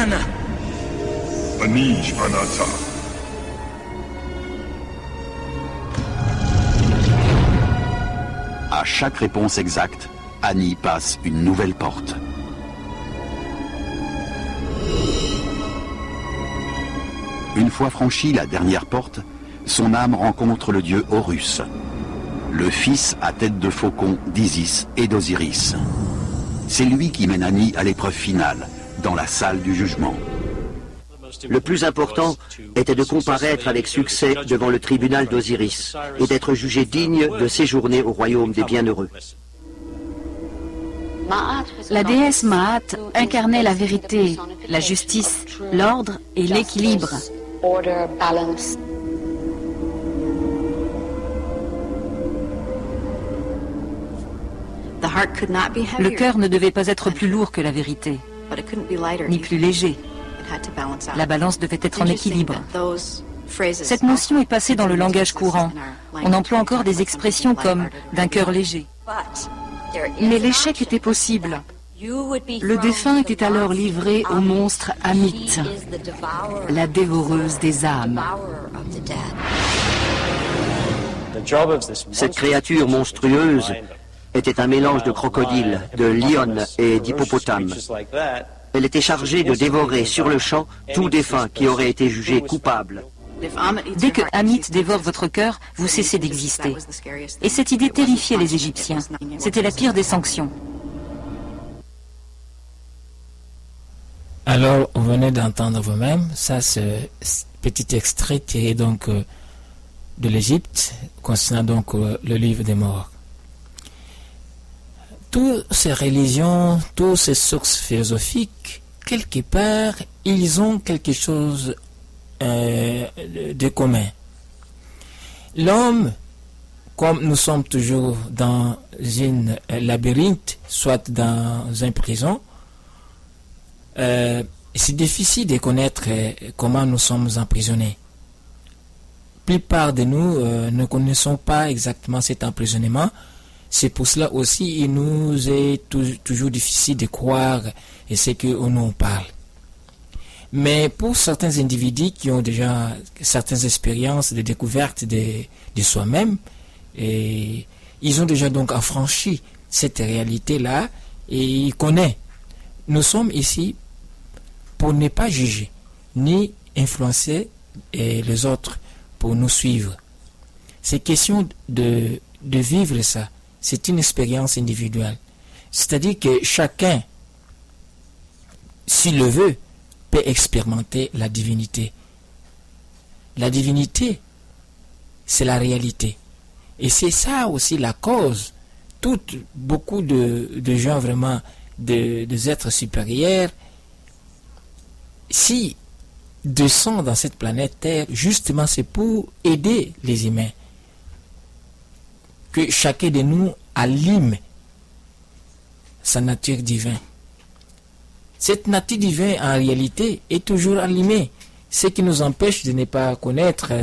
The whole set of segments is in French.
Ana. Anij Anata. À chaque réponse exacte, Annie passe une nouvelle porte. Une fois franchie la dernière porte, son âme rencontre le dieu Horus, le fils à tête de faucon d'Isis et d'Osiris. C'est lui qui mène Annie à l'épreuve finale, dans la salle du jugement. Le plus important était de comparaître avec succès devant le tribunal d'Osiris et d'être jugé digne de séjourner au royaume des bienheureux. La déesse Ma'at incarnait la vérité, la justice, l'ordre et l'équilibre. Le cœur ne devait pas être plus lourd que la vérité, ni plus léger. La balance devait être en équilibre. Cette notion est passée dans le langage courant. On emploie encore des expressions comme « d'un cœur léger ». Mais l'échec était possible. Le défunt était alors livré au monstre Amit, la dévoreuse des âmes. Cette créature monstrueuse était un mélange de crocodile, de lionne et d'hippopotame. Elle était chargée de dévorer sur le champ tout défunt qui aurait été jugé coupable. Dès que Amit dévore votre cœur, vous cessez d'exister. Et cette idée terrifiait les Égyptiens. C'était la pire des sanctions. Alors, vous venez d'entendre vous-même, ça c'est petit extrait tiré donc de l'Égypte, concernant donc le livre des morts. Toutes ces religions, toutes ces sources philosophiques, quelque part, ils ont quelque chose de commun. L'homme, comme nous sommes toujours dans un labyrinthe, soit dans une prison, c'est difficile de connaître comment nous sommes emprisonnés. La plupart de nous ne connaissons pas exactement cet emprisonnement. C'est pour cela aussi il nous est toujours difficile de croire ce qu'on nous parle. Mais pour certains individus qui ont déjà certaines expériences de découverte de soi-même, et ils ont déjà donc affranchi cette réalité-là et ils connaissent. Nous sommes ici pour ne pas juger, ni influencer les autres pour nous suivre. C'est question de vivre ça. C'est une expérience individuelle. C'est-à-dire que chacun, s'il le veut, peut expérimenter la divinité. La divinité, c'est la réalité. Et c'est ça aussi la cause. Beaucoup de gens vraiment, des êtres supérieurs, si descendent dans cette planète Terre, justement c'est pour aider les humains. Que chacun de nous allume sa nature divine. Cette nature divine, en réalité, est toujours allumée. Ce qui nous empêche de ne pas connaître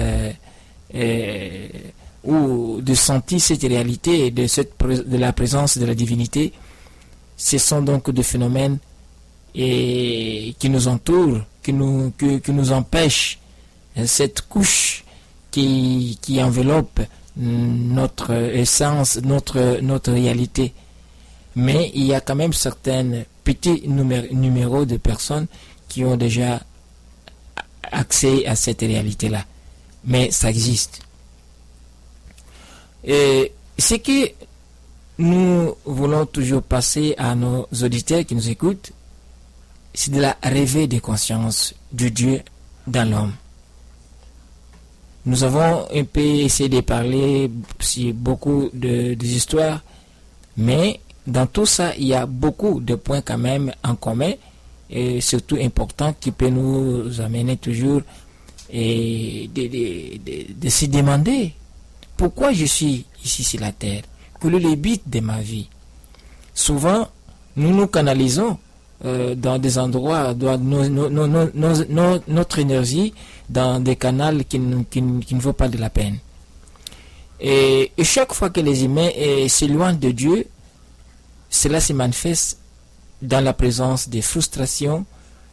ou de sentir cette réalité de la présence de la divinité, ce sont donc des phénomènes qui nous entourent, qui nous empêchent cette couche qui enveloppe notre essence, notre réalité. Mais il y a quand même certains petits numéros de personnes qui ont déjà accès à cette réalité-là. Mais ça existe. Et ce que nous voulons toujours passer à nos auditeurs qui nous écoutent, c'est de la réveil de conscience du Dieu dans l'homme. Nous avons un peu essayé de parler sur beaucoup des histoires, mais dans tout ça, il y a beaucoup de points quand même en commun, et surtout importants, qui peuvent nous amener toujours et de se demander pourquoi je suis ici sur la terre, quel est le but de ma vie. Souvent, nous nous canalisons dans des endroits, notre énergie dans des canaux qui ne vaut pas de la peine. Et chaque fois que les humains s'éloignent de Dieu, cela se manifeste dans la présence des frustrations,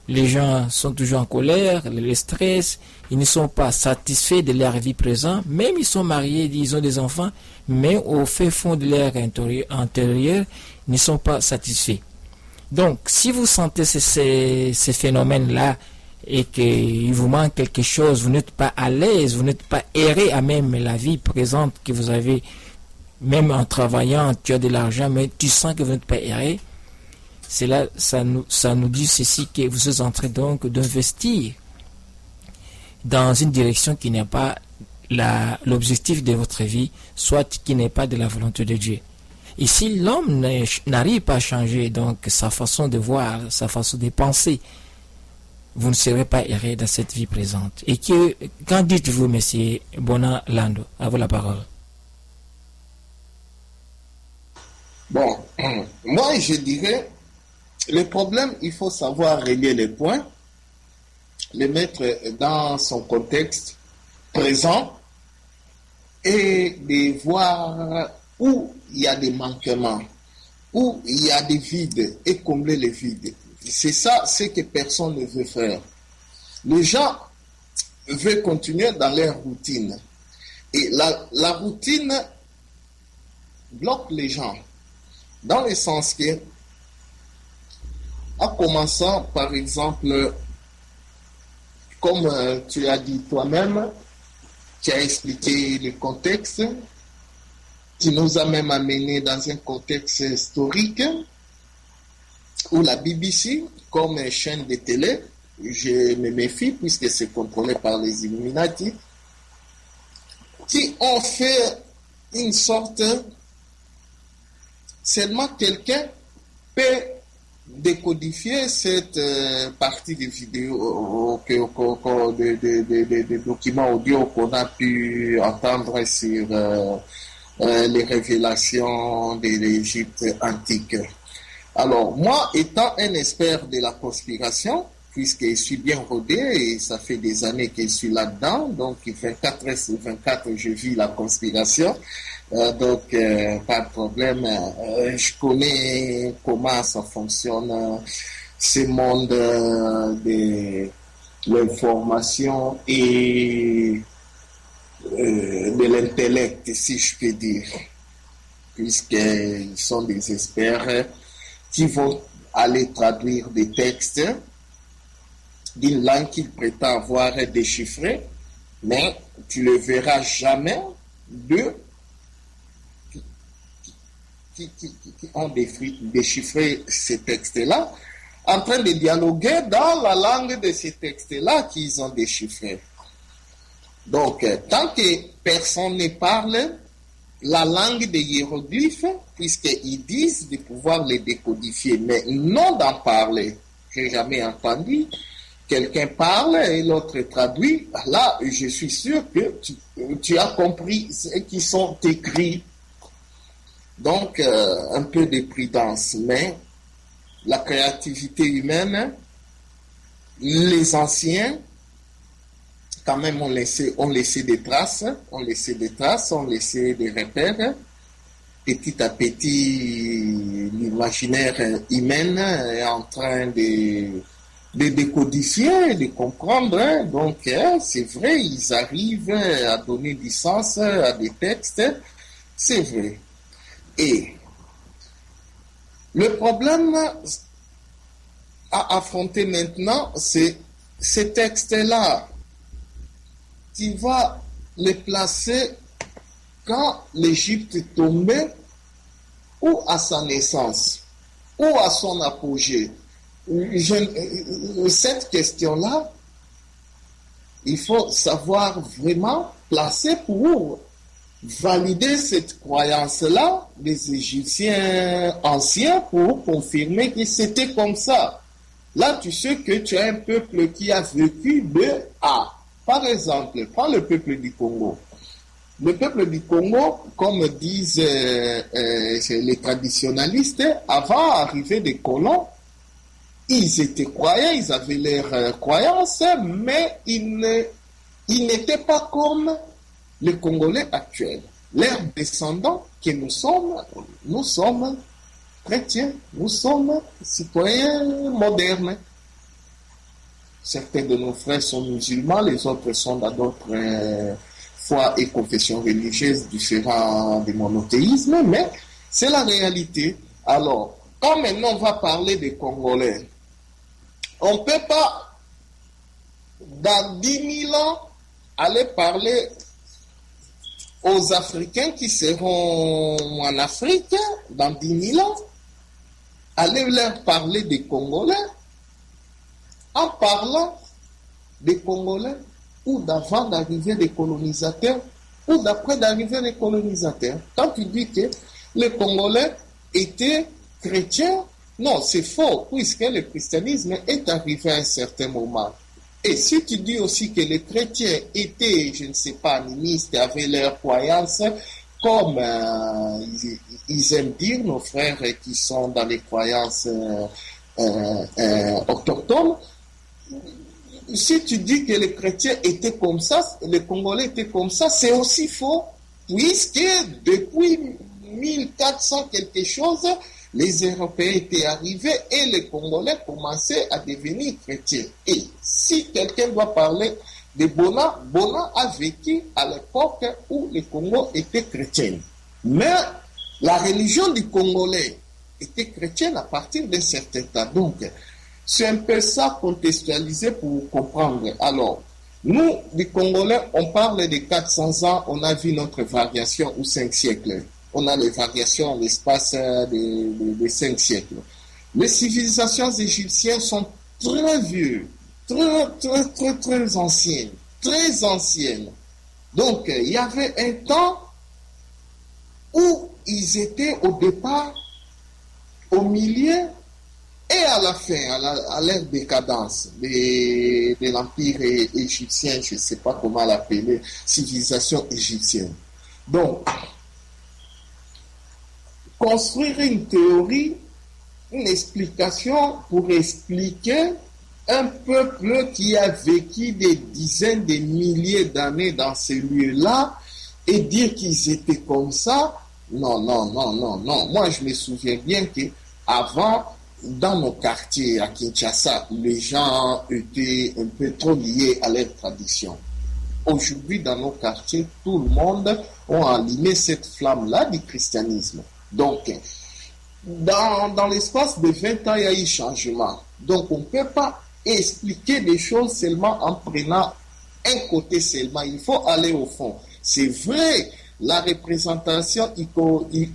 Les gens sont toujours en colère, le stress, ils ne sont pas satisfaits de leur vie présente, même ils sont mariés, ils ont des enfants, mais au fait fond de leur intérieur, ils ne sont pas satisfaits. Donc, si vous sentez ces phénomènes-là et qu'il vous manque quelque chose, vous n'êtes pas à l'aise, vous n'êtes pas erré à même la vie présente que vous avez, même en travaillant, tu as de l'argent, mais tu sens que vous n'êtes pas erré, c'est là, ça nous dit ceci, que vous êtes en train donc d'investir dans une direction qui n'est pas l'objectif de votre vie, soit qui n'est pas de la volonté de Dieu. Et si l'homme n'arrive pas à changer donc sa façon de voir, sa façon de penser, vous ne serez pas erré dans cette vie présente. Et qu'en dites-vous, monsieur Bona Lando? À vous la parole. Bon, moi je dirais, le problème, il faut savoir relier les points, les mettre dans son contexte présent et de voir où il y a des manquements, où il y a des vides et combler les vides. C'est ça, ce que personne ne veut faire. Les gens veulent continuer dans leur routine. Et la routine bloque les gens. Dans le sens que, en commençant par exemple, comme tu as dit toi-même, tu as expliqué le contexte, qui nous a même amené dans un contexte historique où la BBC, comme chaîne de télé, je me méfie puisque c'est contrôlé par les Illuminati, qui ont fait une sorte, seulement quelqu'un peut décodifier cette partie de vidéos, de documents audio qu'on a pu entendre sur les révélations de l'Égypte antique. Alors, moi, étant un expert de la conspiration, puisque je suis bien rodé et ça fait des années que je suis là-dedans, donc 24 sur 24, je vis la conspiration, donc pas de problème. Je connais comment ça fonctionne, ce monde de l'information et de l'intellect, si je peux dire, puisqu'ils sont des experts qui vont aller traduire des textes d'une langue qu'ils prétendent avoir déchiffrée, mais tu ne verras jamais d'eux qui ont déchiffré ces textes-là, en train de dialoguer dans la langue de ces textes-là qu'ils ont déchiffrés. Donc, tant que personne ne parle la langue des hiéroglyphes, puisqu'ils disent de pouvoir les décodifier, mais non d'en parler. J'ai jamais entendu quelqu'un parle et l'autre traduit. Là, je suis sûr que tu as compris ce qui sont écrits. Donc, un peu de prudence, mais la créativité humaine, les anciens, quand même, on laissait des traces, on laissait des repères. Petit à petit, l'imaginaire humain est en train de décodifier, de comprendre. Donc, c'est vrai, ils arrivent à donner du sens à des textes. C'est vrai. Et le problème à affronter maintenant, c'est ces textes-là. Tu vas les placer quand l'Égypte tombait, ou à sa naissance, ou à son apogée. Cette question-là, il faut savoir vraiment placer pour valider cette croyance-là des Égyptiens anciens pour confirmer que c'était comme ça. Là, tu sais que tu as un peuple qui a vécu de A. Par exemple, prends le peuple du Congo. Le peuple du Congo, comme disent les traditionalistes, avant l'arrivée des colons, ils étaient croyants, ils avaient leurs croyances, mais ils n'étaient pas comme les Congolais actuels. Leurs descendants que nous sommes chrétiens, nous sommes citoyens modernes. certains de nos frères sont musulmans, les autres sont dans d'autres foi et confessions religieuses différentes du monothéisme, mais c'est la réalité. Alors, quand maintenant on va parler des Congolais, on ne peut pas, dans 10 000 ans, aller parler aux Africains qui seront en Afrique, dans 10 000 ans, aller leur parler des Congolais, en parlant des Congolais, ou d'avant d'arriver des colonisateurs, ou d'après d'arriver des colonisateurs. Quand tu dis que les Congolais étaient chrétiens, non, c'est faux, puisque le christianisme est arrivé à un certain moment. Et si tu dis aussi que les chrétiens étaient, je ne sais pas, animistes, avaient leurs croyances, comme ils aiment dire, nos frères qui sont dans les croyances autochtones, si tu dis que les chrétiens étaient comme ça, les Congolais étaient comme ça, c'est aussi faux, puisque depuis 1400 quelque chose, les Européens étaient arrivés et les Congolais commençaient à devenir chrétiens. Et si quelqu'un doit parler de Bona, Bona a vécu à l'époque où le Congo était chrétien. Mais la religion du Congolais était chrétienne à partir d'un certain temps. Donc, c'est un peu ça contextualisé pour comprendre. Alors, nous, les Congolais, on parle de 400 ans, on a vu notre variation ou 5 siècles. On a les variations en l'espace de 5 siècles. Les civilisations égyptiennes sont très vieux, très anciennes, très anciennes. Donc, il y avait un temps où ils étaient au départ, au milieu et à la fin, à l'ère décadence de l'empire égyptien, je ne sais pas comment l'appeler, civilisation égyptienne. Donc, construire une théorie, une explication pour expliquer un peuple qui a vécu des dizaines de milliers d'années dans ces lieux-là et dire qu'ils étaient comme ça, non. Moi, je me souviens bien qu'avant, dans nos quartiers à Kinshasa, les gens étaient un peu trop liés à leur tradition. Aujourd'hui, dans nos quartiers, tout le monde a allumé cette flamme-là du christianisme. Donc, dans l'espace de 20 ans, il y a eu changement. Donc, on ne peut pas expliquer des choses seulement en prenant un côté seulement. Il faut aller au fond. C'est vrai, la représentation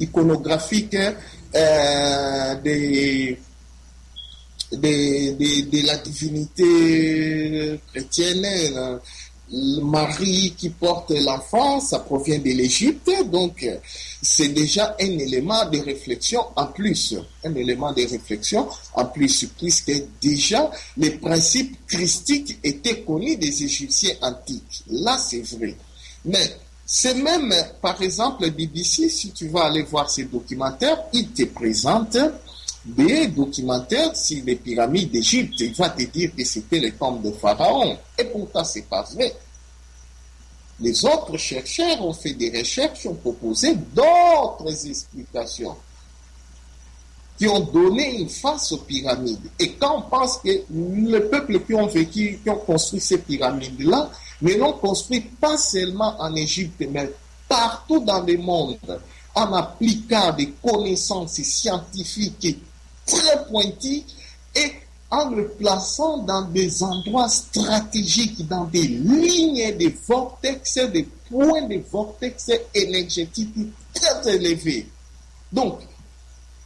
iconographique de la divinité chrétienne, Marie qui porte l'enfant, ça provient de l'Égypte, donc c'est déjà un élément de réflexion en plus. Un élément de réflexion en plus, puisque déjà les principes christiques étaient connus des Égyptiens antiques. Là, c'est vrai. Mais c'est même, par exemple, BBC, si tu vas aller voir ces documentaires, il te présente des documentaires sur les pyramides d'Égypte. Il va te dire que c'était les tombes de Pharaon. Et pourtant, ce n'est pas vrai. Les autres chercheurs ont fait des recherches, ont proposé d'autres explications qui ont donné une face aux pyramides. Et quand on pense que les peuples qui ont vécu, qui ont construit ces pyramides-là, ne l'ont construit pas seulement en Égypte, mais partout dans le monde, en appliquant des connaissances scientifiques très pointues et en le plaçant dans des endroits stratégiques, dans des lignes de vortex, des points de vortex énergétiques très élevés. Donc,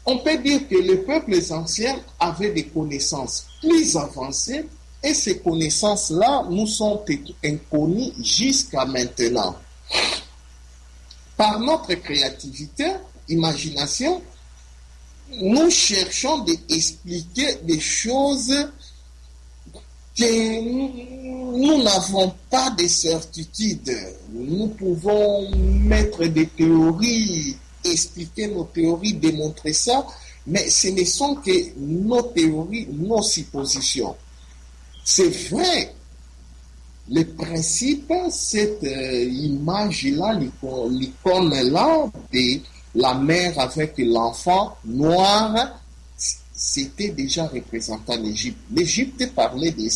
on peut dire que les peuples anciens avaient des connaissances plus avancées et ces connaissances-là nous sont inconnues jusqu'à maintenant. Par notre créativité, imagination, nous cherchons d'expliquer des choses que nous n'avons pas de certitude. Nous pouvons mettre des théories, expliquer nos théories, démontrer ça, mais ce ne sont que nos théories, nos suppositions. C'est vrai, le principe, cette image-là, l'icône-là de la mère avec l'enfant noir, c'était déjà représenté en Égypte. L'Égypte parlait de